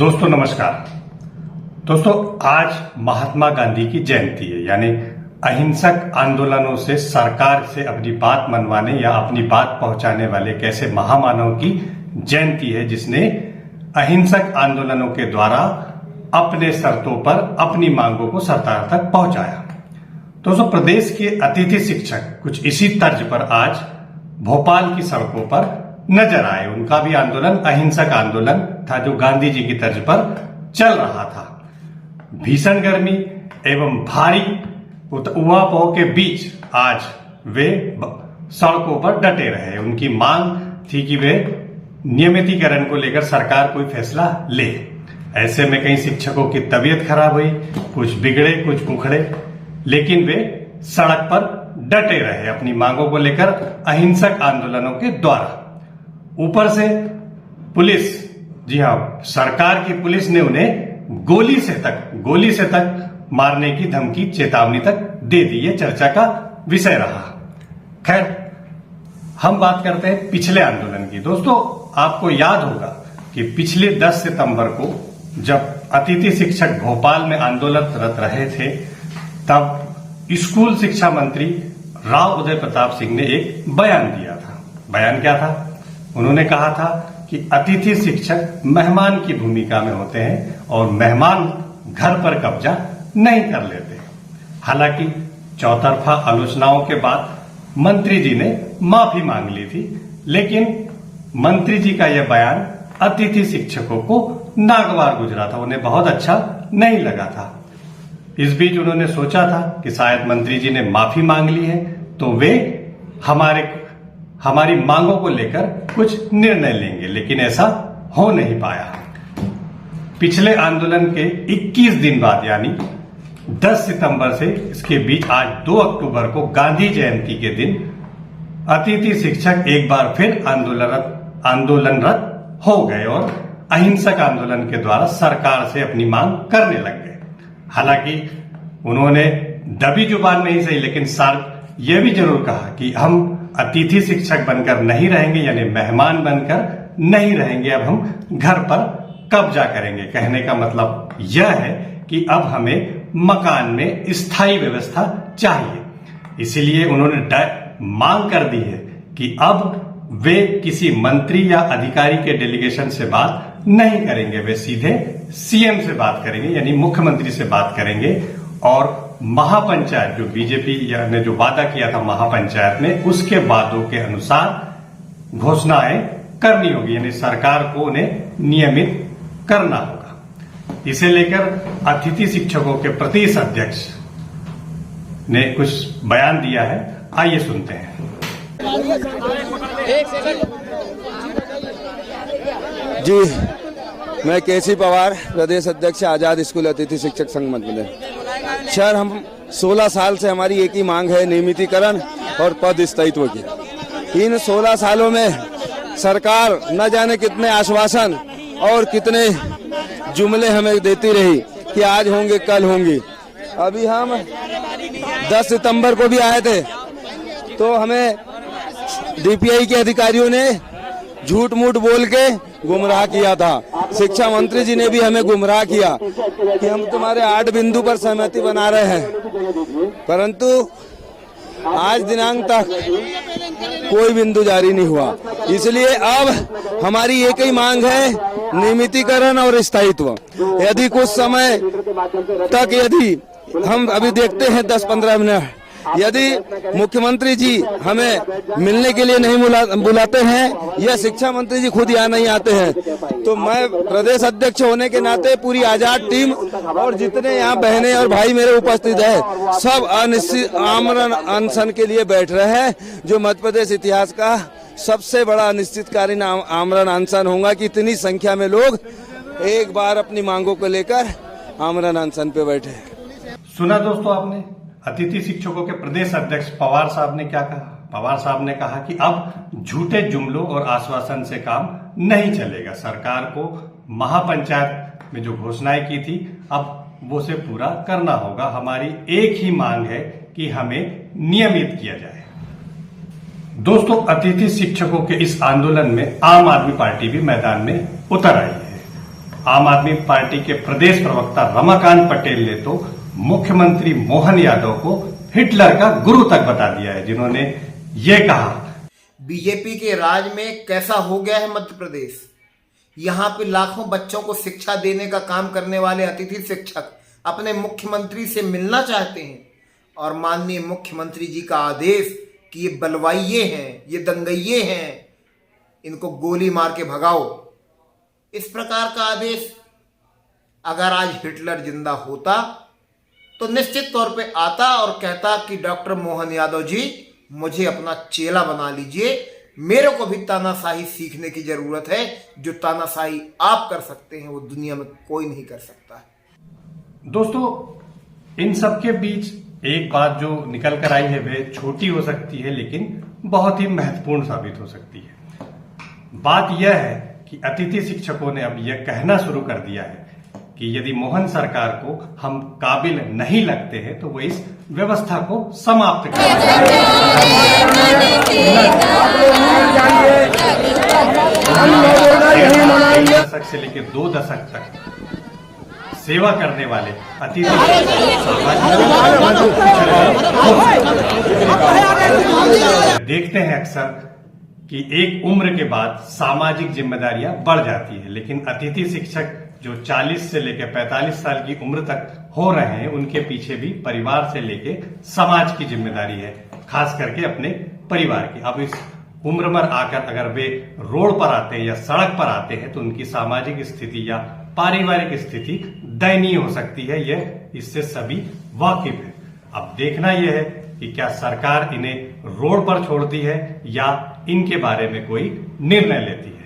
दोस्तों नमस्कार। दोस्तों आज महात्मा गांधी की जयंती है, यानी अहिंसक आंदोलनों से सरकार से अपनी बात मनवाने या अपनी बात पहुंचाने वाले एक ऐसे महामानव की जयंती है जिसने अहिंसक आंदोलनों के द्वारा अपने शर्तों पर अपनी मांगों को सरकार तक पहुंचाया। दोस्तों प्रदेश के अतिथि शिक्षक कुछ इसी तर्ज पर आज भोपाल की सड़कों पर नजर आए। उनका भी आंदोलन अहिंसक आंदोलन था जो गांधी जी की तर्ज पर चल रहा था। भीषण गर्मी एवं भारी उहापोह के बीच आज वे सड़कों पर डटे रहे। उनकी मांग थी कि वे नियमितीकरण को लेकर सरकार कोई फैसला ले। ऐसे में कई शिक्षकों की तबीयत खराब हुई, कुछ बिगड़े कुछ उखड़े, लेकिन वे सड़क पर डटे रहे अपनी मांगों को लेकर अहिंसक आंदोलनों के द्वारा। ऊपर से पुलिस, जी हाँ, सरकार की पुलिस ने उन्हें गोली से तक मारने की धमकी, चेतावनी तक दे दी। ये चर्चा का विषय रहा। खैर, हम बात करते हैं पिछले आंदोलन की। दोस्तों आपको याद होगा कि पिछले 10 सितंबर को जब अतिथि शिक्षक भोपाल में आंदोलनरत रहे थे, तब स्कूल शिक्षा मंत्री राव उदय प्रताप सिंह ने एक बयान दिया था। बयान क्या था? उन्होंने कहा था कि अतिथि शिक्षक मेहमान की भूमिका में होते हैं और मेहमान घर पर कब्जा नहीं कर लेते। हालांकि चौतरफा आलोचनाओं के बाद मंत्री जी ने माफी मांग ली थी, लेकिन मंत्री जी का यह बयान अतिथि शिक्षकों को नागवार गुजरा था, उन्हें बहुत अच्छा नहीं लगा था। इस बीच उन्होंने सोचा था कि शायद मंत्री जी ने माफी मांग ली है तो वे हमारी मांगों को लेकर कुछ निर्णय लेंगे, लेकिन ऐसा हो नहीं पाया। पिछले आंदोलन के 21 दिन बाद यानी 10 सितंबर से इसके बीच आज 2 अक्टूबर को गांधी जयंती के दिन अतिथि शिक्षक एक बार फिर आंदोलनरत हो गए और अहिंसक आंदोलन के द्वारा सरकार से अपनी मांग करने लग गए। हालांकि उन्होंने दबी जुबान नहीं सही, लेकिन यह भी जरूर कहा कि हम अतिथि शिक्षक बनकर नहीं रहेंगे, यानी मेहमान बनकर नहीं रहेंगे, अब हम घर पर कब्जा करेंगे। कहने का मतलब यह है कि अब हमें मकान में स्थायी व्यवस्था चाहिए। इसीलिए उन्होंने मांग कर दी है कि अब वे किसी मंत्री या अधिकारी के डेलीगेशन से बात नहीं करेंगे, वे सीधे सीएम से बात करेंगे, यानी मुख्यमंत्री से बात करेंगे। और महापंचायत जो बीजेपी ने जो वादा किया था महापंचायत में, उसके वादों के अनुसार घोषणाएं करनी होगी, यानी सरकार को उन्हें नियमित करना होगा। इसे लेकर अतिथि शिक्षकों के प्रदेश अध्यक्ष ने कुछ बयान दिया है, आइए सुनते हैं। जी, मैं केसी पवार, प्रदेश अध्यक्ष आजाद स्कूल अतिथि शिक्षक संघ मध्य प्रदेश। सर, हम 16 साल से हमारी एक ही मांग है, नियमितीकरण और पद स्थायित्व की। इन 16 सालों में सरकार न जाने कितने आश्वासन और कितने जुमले हमें देती रही कि आज होंगे कल होंगे। अभी हम 10 सितंबर को भी आए थे तो हमें डीपीआई के अधिकारियों ने झूठ मूठ बोल के गुमराह किया था। शिक्षा मंत्री जी ने भी हमें गुमराह किया कि हम तुम्हारे 8 बिंदु पर सहमति बना रहे हैं, परंतु आज दिनांक तक कोई बिंदु जारी नहीं हुआ। इसलिए अब हमारी एक ही मांग है, नियमितीकरण और स्थायित्व। यदि कुछ समय तक, यदि हम अभी देखते हैं 10-15 मिनट, यदि मुख्यमंत्री जी हमें मिलने के लिए नहीं बुलाते हैं या शिक्षा मंत्री जी खुद यहाँ नहीं आते हैं, तो मैं प्रदेश अध्यक्ष होने के नाते पूरी आजाद टीम और जितने यहाँ बहनें और भाई मेरे उपस्थित हैं, सब अनिश्चित आमरण अनशन के लिए बैठ रहे हैं, जो मध्य प्रदेश इतिहास का सबसे बड़ा अनिश्चितकालीन आमरण अनशन होगा कि इतनी संख्या में लोग एक बार अपनी मांगों को लेकर आमरण अनशन पे बैठे। सुना दोस्तों आपने अतिथि शिक्षकों के प्रदेश अध्यक्ष पवार साहब ने क्या कहा? पवार साहब ने कहा कि अब झूठे जुमलों और आश्वासन से काम नहीं चलेगा। सरकार को महापंचायत में जो घोषणाएं की थी, अब वो से पूरा करना होगा। हमारी एक ही मांग है कि हमें नियमित किया जाए। दोस्तों अतिथि शिक्षकों के इस आंदोलन में आम आदमी पार्टी भी मैदान में उतर आई है। आम आदमी पार्टी के प्रदेश प्रवक्ता रमाकांत पटेल ने तो मुख्यमंत्री मोहन यादव को हिटलर का गुरु तक बता दिया है, जिन्होंने ये कहा, बीजेपी के राज में कैसा हो गया है मध्य प्रदेश। यहाँ पे लाखों बच्चों को शिक्षा देने का काम करने वाले अतिथि शिक्षक अपने मुख्यमंत्री से मिलना चाहते हैं और माननीय मुख्यमंत्री जी का आदेश कि ये बलवाइये हैं, ये दंगइये हैं, इनको गोली मार के भगाओ, इस प्रकार का आदेश अगर आज हिटलर जिंदा होता तो निश्चित तौर पे आता और कहता कि डॉक्टर मोहन यादव जी मुझे अपना चेला बना लीजिए, मेरे को भी तानाशाही सीखने की जरूरत है, जो तानाशाही आप कर सकते हैं वो दुनिया में कोई नहीं कर सकता है। दोस्तों, इन सब के बीच एक बात जो निकल कर आई है वह छोटी हो सकती है लेकिन बहुत ही महत्वपूर्ण साबित हो सकती है। बात यह है कि अतिथि शिक्षकों ने अब यह कहना शुरू कर दिया है कि यदि मोहन सरकार को हम काबिल नहीं लगते हैं तो वो इस व्यवस्था को समाप्त कर दशक से लेकर 2 दशक तक सेवा करने वाले अतिथि देखते हैं अक्सर कि एक उम्र के बाद सामाजिक जिम्मेदारियां बढ़ जाती है, लेकिन अतिथि शिक्षक जो 40 से लेकर 45 साल की उम्र तक हो रहे हैं उनके पीछे भी परिवार से लेके समाज की जिम्मेदारी है, खास करके अपने परिवार की। अब इस उम्र में आकर अगर वे रोड पर आते हैं या सड़क पर आते हैं तो उनकी सामाजिक स्थिति या पारिवारिक स्थिति दयनीय हो सकती है, यह इससे सभी वाकिफ है। अब देखना यह है कि क्या सरकार इन्हें रोड पर छोड़ती है या इनके बारे में कोई निर्णय लेती है।